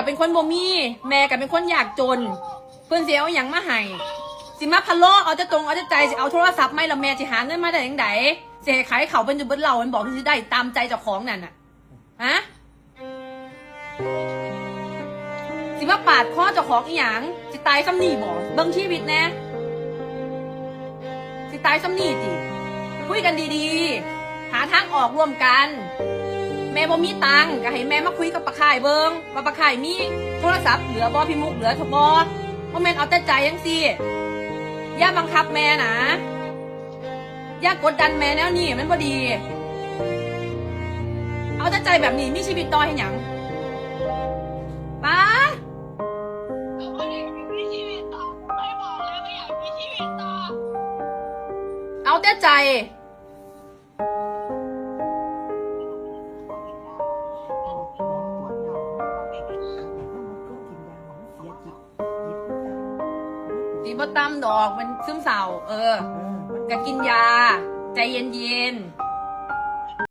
กับเป็นคนบ่มีแม่กับเป็นคนอยากจนเพื่อนเสียเอาอย่างมาให้สิมาพะโล้เอาจะตรงเอาจะใจสิเอาโทรศัพท์ไม่ละแม่จะหาเงินมาได้ยังไงเสียขายเขาเป็นจุดเบิ้ลเรามันบอกที่จะได้ตามใจเจ้าของนั่นน่ะฮะสิมาปาดข้อเจ้าของอีหยังสิตายซ้ำนี่บ่เบิ่งชีวิตแน่สิตายซ้ำนี่จิคุยกันดีๆหาทางออกร่วมกันแม่บ่มีตังค์ก็ให้แม่มาคุยกับปะข่ายเบิ่งว่าปะข่ายมีโทรศัพท์เหลือบ่พี่มุกเหลือเถอะบ่ว่าแม่นเอาแต่ใจจังซี่อย่าบังคับแม่นะอย่ากดดันแม่แนวนี้มันบ่ดีเอาแต่ใจแบบนี้มีชีวิตต่อให้หยังป้าเอาแต่ใจตีบ่ตามดอกมันซึมเศร้าก็กินยาใจเย็นๆ